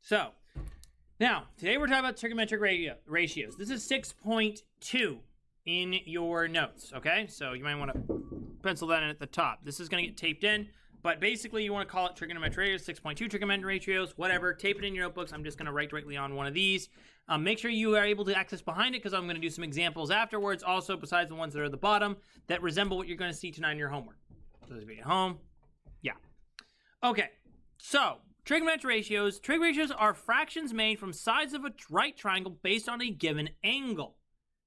So, now, today we're talking about trigonometric ratios. This is 6.2 in your notes, okay? So you might want to pencil that in at the top. This is going to get taped in, but basically you want to call it trigonometric ratios, 6.2 trigonometric ratios, whatever. Tape it in your notebooks. I'm just going to write directly on one of these. Make sure you are able to access behind it because I'm going to do some examples afterwards, also besides the ones that are at the bottom that resemble what you're going to see tonight in your homework. So this will be at home. Yeah. Okay, so trigonometric ratios. Trig ratios are fractions made from sides of a right triangle based on a given angle,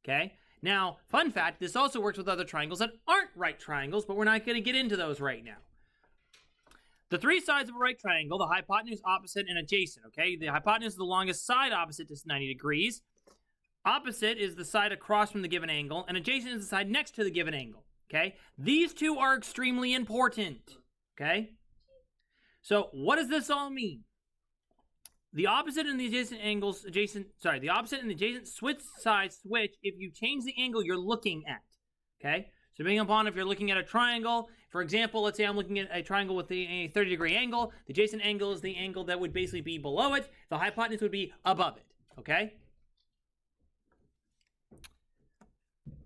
okay? Now, fun fact, this also works with other triangles that aren't right triangles, but we're not going to get into those right now. The three sides of a right triangle, the hypotenuse, opposite, and adjacent, okay? The hypotenuse is the longest side opposite to 90 degrees. Opposite is the side across from the given angle, and adjacent is the side next to the given angle, okay? These two are extremely important, okay? So what does this all mean? The opposite and the adjacent angles, the opposite and the adjacent sides switch if you change the angle you're looking at, okay? So depending upon if you're looking at a triangle, for example, let's say I'm looking at a triangle with a 30-degree angle, the adjacent angle is the angle that would basically be below it, the hypotenuse would be above it, okay?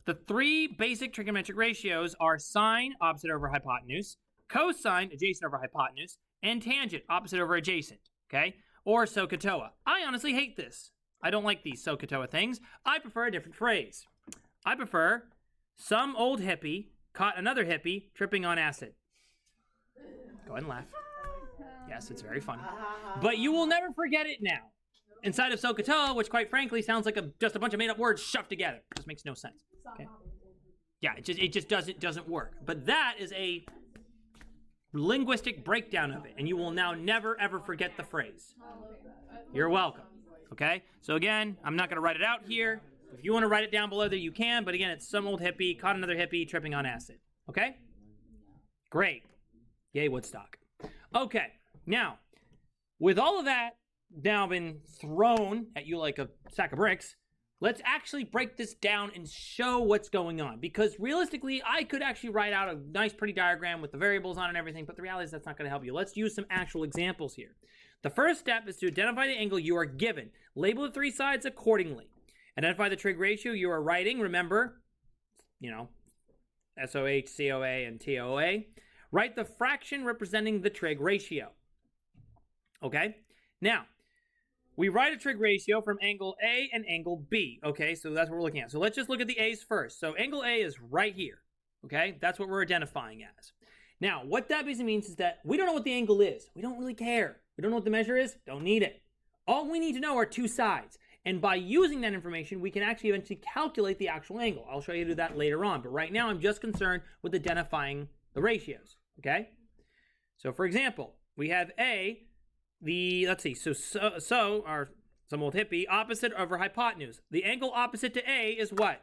The three basic trigonometric ratios are sine, opposite over hypotenuse, cosine, adjacent over hypotenuse, and tangent, opposite over adjacent, okay? Or SOHCAHTOA. I honestly hate this. I don't like these SOHCAHTOA things. I prefer a different phrase. I prefer some old hippie caught another hippie tripping on acid. Go ahead and laugh. Yes, it's very funny. But you will never forget it now. Inside of SOHCAHTOA, which quite frankly sounds like just a bunch of made-up words shoved together. It just makes no sense. Okay? Yeah, it just doesn't work. But that is a linguistic breakdown of it, and you will now never ever forget the phrase. You're welcome. Okay, so again, I'm not going to write it out here. If you want to write it down below there, you can, but again, it's some old hippie caught another hippie tripping on acid. Okay, great. Yay, Woodstock. Okay, now with all of that now been thrown at you like a sack of bricks, let's actually break this down and show what's going on. Because realistically, I could actually write out a nice pretty diagram with the variables on and everything, but the reality is that's not going to help you. Let's use some actual examples here. The first step is to identify the angle you are given. Label the three sides accordingly. Identify the trig ratio you are writing. Remember, SOH, COA, and TOA. Write the fraction representing the trig ratio. Okay? Now, we write a trig ratio from angle A and angle B, okay? So that's what we're looking at. So let's just look at the A's first. So angle A is right here, okay? That's what we're identifying as. Now, what that basically means is that we don't know what the angle is. We don't really care. We don't know what the measure is. Don't need it. All we need to know are two sides. And by using that information, we can actually eventually calculate the actual angle. I'll show you how to do that later on. But right now, I'm just concerned with identifying the ratios, okay? So for example, we have A, let's see, or some old hippie, opposite over hypotenuse. The angle opposite to A is what?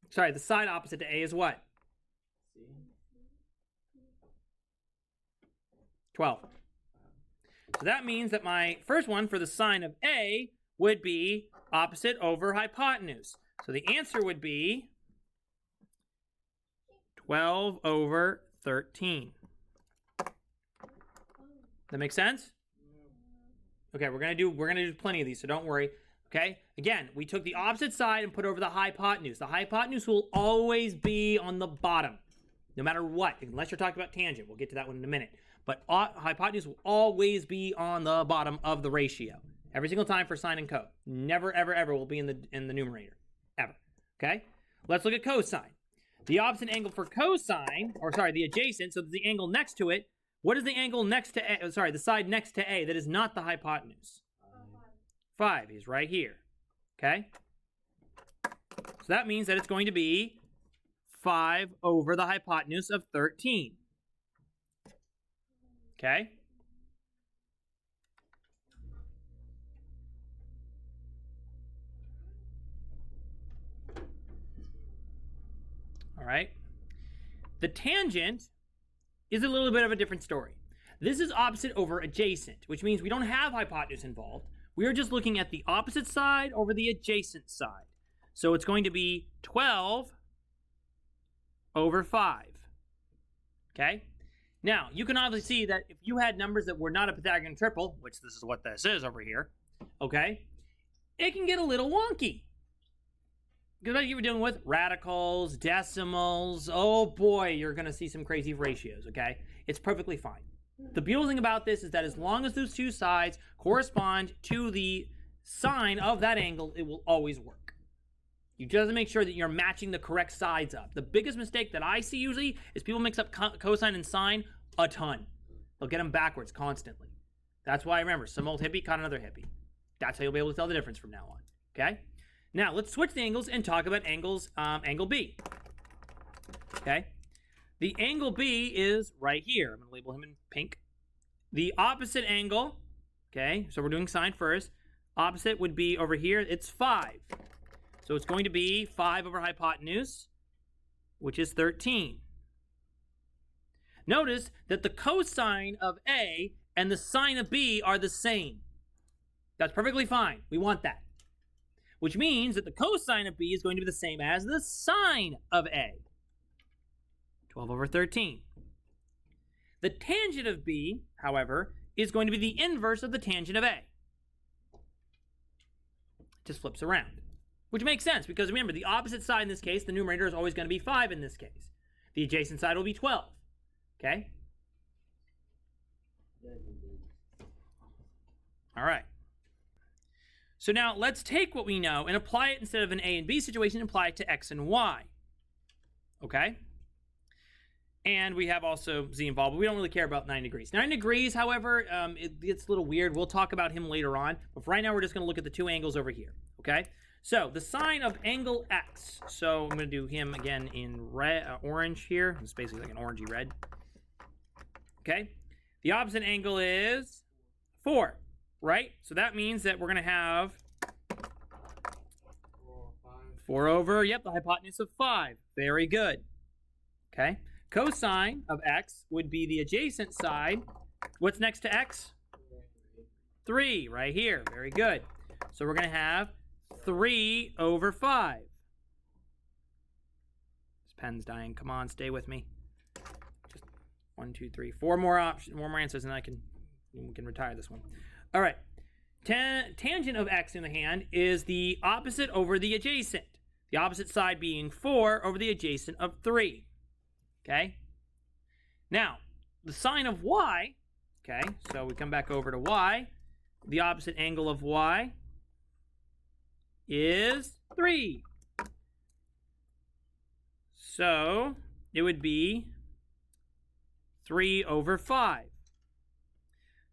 Sorry, the side opposite to A is what? 12. So that means that my first one for the sine of A would be opposite over hypotenuse. So the answer would be 12 over 13. That make sense? Okay, we're gonna do plenty of these, so don't worry. Okay, again, we took the opposite side and put over the hypotenuse. The hypotenuse will always be on the bottom, no matter what, unless you're talking about tangent. We'll get to that one in a minute. But hypotenuse will always be on the bottom of the ratio every single time for sine and co. Never, ever, ever will be in the numerator, ever. Okay, let's look at cosine. The opposite angle for cosine, the adjacent, so the angle next to it. What is the angle next to A? The side next to A that is not the hypotenuse? 5 is right here. Okay? So that means that it's going to be 5 over the hypotenuse of 13. Okay? All right. The tangent is a little bit of a different story. This is opposite over adjacent, which means we don't have hypotenuse involved. We are just looking at the opposite side over the adjacent side. So it's going to be 12 over 5. Okay? Now, you can obviously see that if you had numbers that were not a Pythagorean triple, which this is what this is over here, okay, it can get a little wonky. Because you were dealing with radicals, decimals, oh boy, you're going to see some crazy ratios, okay? It's perfectly fine. The beautiful thing about this is that as long as those two sides correspond to the sine of that angle, it will always work. You just have to make sure that you're matching the correct sides up. The biggest mistake that I see usually is people mix up cosine and sine a ton. They'll get them backwards constantly. That's why, remember, some old hippie caught another hippie. That's how you'll be able to tell the difference from now on, okay? Now, let's switch the angles and talk about angles, angle B, okay? The angle B is right here. I'm going to label him in pink. The opposite angle, okay, so we're doing sine first. Opposite would be over here. It's 5. So it's going to be 5 over hypotenuse, which is 13. Notice that the cosine of A and the sine of B are the same. That's perfectly fine. We want that. Which means that the cosine of B is going to be the same as the sine of A. 12 over 13. The tangent of B, however, is going to be the inverse of the tangent of A. It just flips around. Which makes sense, because remember, the opposite side in this case, the numerator is always going to be 5 in this case. The adjacent side will be 12. Okay? All right. So now let's take what we know and apply it instead of an A and B situation, apply it to X and Y. Okay? And we have also Z involved, but we don't really care about 9 degrees. 9 degrees, however, it gets a little weird. We'll talk about him later on. But for right now, we're just going to look at the two angles over here. Okay? So the sine of angle X. So I'm going to do him again in red, orange here. It's basically like an orangey red. Okay? The opposite angle is 4, right? So that means that we're going to have 4 over, yep, the hypotenuse of 5. Very good. Okay? Cosine of X would be the adjacent side. What's next to X? 3, right here. Very good. So we're going to have 3 over 5. This pen's dying. Come on, stay with me. Just 1, 2, 3, 4 more options, 4 more answers, and we can retire this one. All right. Tangent of X in the hand is the opposite over the adjacent. The opposite side being 4 over the adjacent of 3. Okay? Now, the sine of Y, okay, so we come back over to Y. The opposite angle of Y is 3. So, it would be 3 over 5.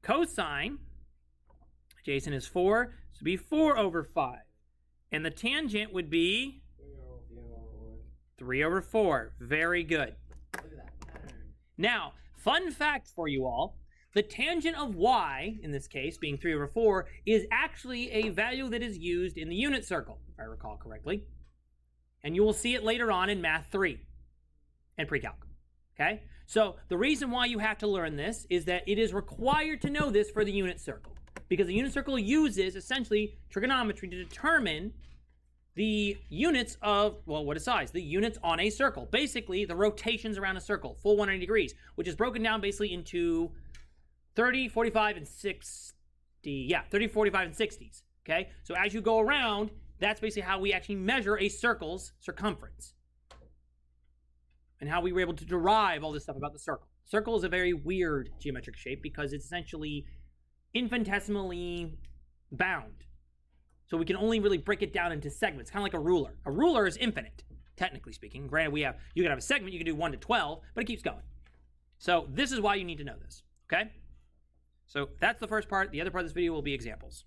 Cosine, adjacent is 4, so it would be 4 over 5. And the tangent would be 3 over 4. Very good. Now, fun fact for you all, the tangent of Y, in this case, being 3 over 4, is actually a value that is used in the unit circle, if I recall correctly. And you will see it later on in Math 3 and Pre-Calc. Okay? So, the reason why you have to learn this is that it is required to know this for the unit circle. Because the unit circle uses, essentially, trigonometry to determine the units of, well, what is size? The units on a circle. Basically, the rotations around a circle, full 180 degrees, which is broken down basically into 30, 45, and 60. Yeah, 30, 45, and 60s. Okay? So as you go around, that's basically how we actually measure a circle's circumference. And how we were able to derive all this stuff about the circle. Circle is a very weird geometric shape because it's essentially infinitesimally bound. So we can only really break it down into segments, kind of like a ruler. A ruler is infinite, technically speaking. Granted, you can have a segment, you can do 1 to 12, but it keeps going. So this is why you need to know this, okay? So that's the first part. The other part of this video will be examples.